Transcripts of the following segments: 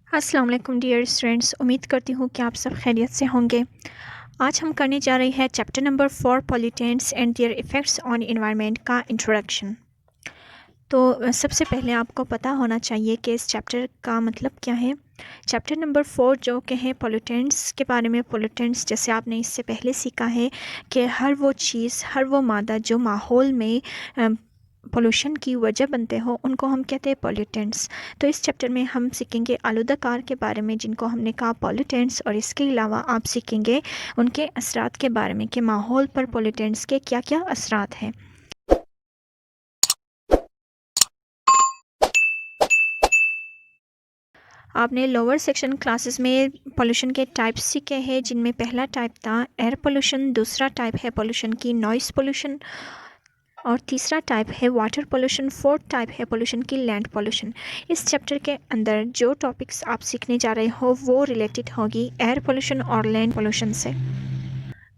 अस्सलाम वालेकुम dear students, उम्मीद करती हूँ कि आप सब खैरियत से होंगे। आज हम करने जा रहे हैं chapter number 4 pollutants and their effects on environment का इंट्रोडक्शन। तो सबसे पहले आपको पता होना चाहिए कि इस चैप्टर का मतलब क्या है। चैप्टर नंबर 4 जो कि है पॉल्यूटेंट्स के बारे में। पॉल्यूटेंट्स जैसे आपने इससे पहले सीखा है कि हर वो चीज़, हर वो मादा जो माहौल में पोल्यूशन की वजह बनते हो, उनको हम कहते हैं पॉल्यूटेंट्स। तो इस चैप्टर में हम सीखेंगे आलूदा कार के बारे में, जिनको हमने कहा पॉल्यूटेंट्स, और इसके अलावा आप सीखेंगे उनके असरात के बारे में कि माहौल पर पॉल्यूटेंट्स के क्या क्या असरात हैं। आपने लोअर सेक्शन क्लासेस में पोल्यूशन के टाइप्स सीखे हैं, जिनमें पहला टाइप था एयर पोल्यूशन, दूसरा टाइप है पोल्यूशन की नॉइस पोल्यूशन, और तीसरा टाइप है वाटर पोल्यूशन, फोर्थ टाइप है पोल्यूशन की लैंड पोल्यूशन। इस चैप्टर के अंदर जो टॉपिक्स आप सीखने जा रहे हो वो रिलेटेड होगी एयर पोल्यूशन और लैंड पोल्यूशन से।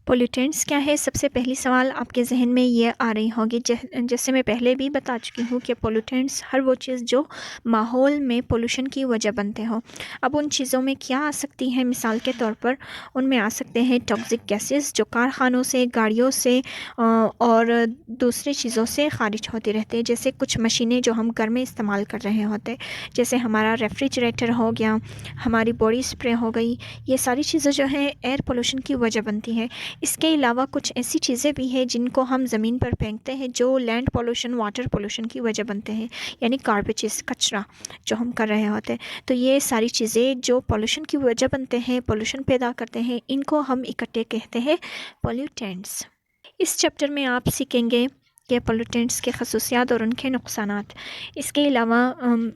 पोल्यूटेंट्स क्या है, सबसे पहली सवाल आपके जहन में ये आ रही होगी। जैसे मैं पहले भी बता चुकी हूँ कि पोल्यूटेंट्स हर वो चीज़ जो माहौल में पोल्यूशन की वजह बनते हो। अब उन चीज़ों में क्या आ सकती हैं, मिसाल के तौर पर उनमें आ सकते हैं टॉक्सिक गैसेस जो कारखानों से, गाड़ियों से और दूसरी चीज़ों से खारिज होती रहती है। जैसे कुछ मशीनें जो हम घर में इस्तेमाल कर रहे होते, जैसे हमारा रेफ्रिजरेटर हो गया, हमारी बॉडी स्प्रे हो गई, ये सारी चीज़ें जो हैं एयर पोल्यूशन की वजह बनती है। इसके अलावा कुछ ऐसी चीज़ें भी हैं जिनको हम ज़मीन पर फेंकते हैं जो लैंड पोल्यूशन, वाटर पोल्यूशन की वजह बनते हैं, यानी गार्बेजेस, कचरा जो हम कर रहे होते हैं। तो ये सारी चीज़ें जो पोल्यूशन की वजह बनते हैं, पोल्यूशन पैदा करते हैं, इनको हम इकट्ठे कहते हैं पॉल्यूटेंट्स। इस चैप्टर में आप सीखेंगे कि पोल्यूटेंट्स के खसूसियात और उनके नुकसानात। इसके अलावा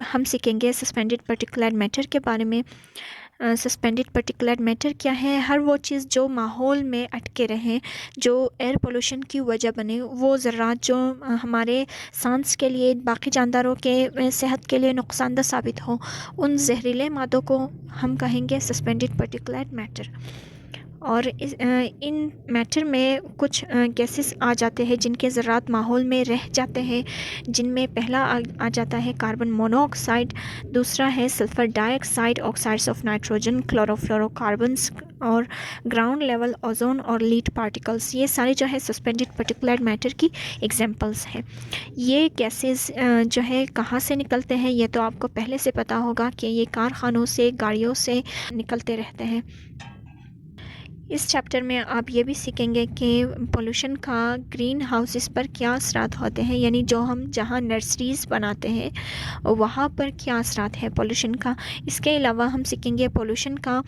हम सीखेंगे सस्पेंडेड पार्टिकुलर मैटर के बारे में। सस्पेंडेड पार्टिकुलर मैटर क्या है, हर वो चीज़ जो माहौल में अटके रहें, जो एयर पोल्यूशन की वजह बने, वो ज़रात जो हमारे सांस के लिए, बाकी जानदारों के सेहत के लिए नुकसानदह साबित हो, उन जहरीले मादों को हम कहेंगे सस्पेंडेड पार्टिकुलर मैटर। और इन मैटर में कुछ गैसेस आ जाते हैं जिनके ज़रात माहौल में रह जाते हैं, जिनमें पहला आ जाता है कार्बन मोनोऑक्साइड, दूसरा है sulphur dioxide, oxides of nitrogen, chlorofluorocarbons, और ग्राउंड लेवल ओजोन और लीड पार्टिकल्स। ये सारे जो है सस्पेंडेड पार्टिकुलर मैटर की एग्जांपल्स हैं। ये गैसेस जो है कहाँ से निकलते हैं, ये तो आपको पहले से पता होगा कि ये कारखानों से, गाड़ियों से निकलते रहते हैं। इस चैप्टर में आप ये भी सीखेंगे कि पोल्यूशन का ग्रीन हाउसेस पर क्या असरात होते हैं, यानी जो हम जहाँ नर्सरीज़ बनाते हैं वहाँ पर क्या असरात है पोल्यूशन का। इसके अलावा हम सीखेंगे पोल्यूशन का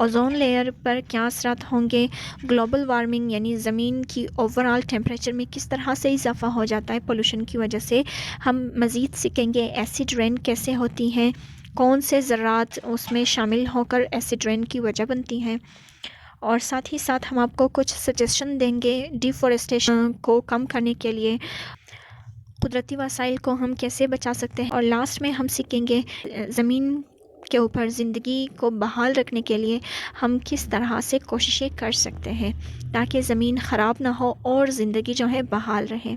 ओजोन लेयर पर क्या असरात होंगे, ग्लोबल वार्मिंग यानी ज़मीन की ओवरऑल टेम्परेचर में किस तरह से इजाफा हो जाता है पोल्यूशन की वजह से। हम मज़ीद सीखेंगे एसिड रेन कैसे होती हैं, कौन से ज़रात उसमें शामिल होकर एसिड रेन की वजह बनती हैं, और साथ ही साथ हम आपको कुछ सजेशन देंगे डिफॉरेस्टेशन को कम करने के लिए, कुदरती वसाइल को हम कैसे बचा सकते हैं, और लास्ट में हम सीखेंगे ज़मीन के ऊपर ज़िंदगी को बहाल रखने के लिए हम किस तरह से कोशिशें कर सकते हैं ताकि ज़मीन ख़राब ना हो और ज़िंदगी जो है बहाल रहे।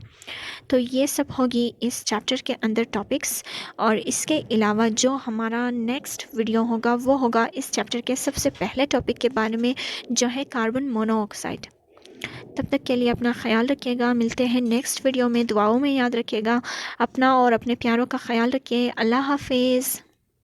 तो ये सब होगी इस चैप्टर के अंदर टॉपिक्स। और इसके अलावा जो हमारा नेक्स्ट वीडियो होगा वो होगा इस चैप्टर के सबसे पहले टॉपिक के बारे में, जो है कार्बन मोनोऑक्साइड। तब तक के लिए अपना ख्याल रखिएगा, मिलते हैं नेक्स्ट वीडियो में। दुआओं में याद रखिएगा अपना और अपने प्यारों का ख्याल रखिए। अल्लाह हाफिज़।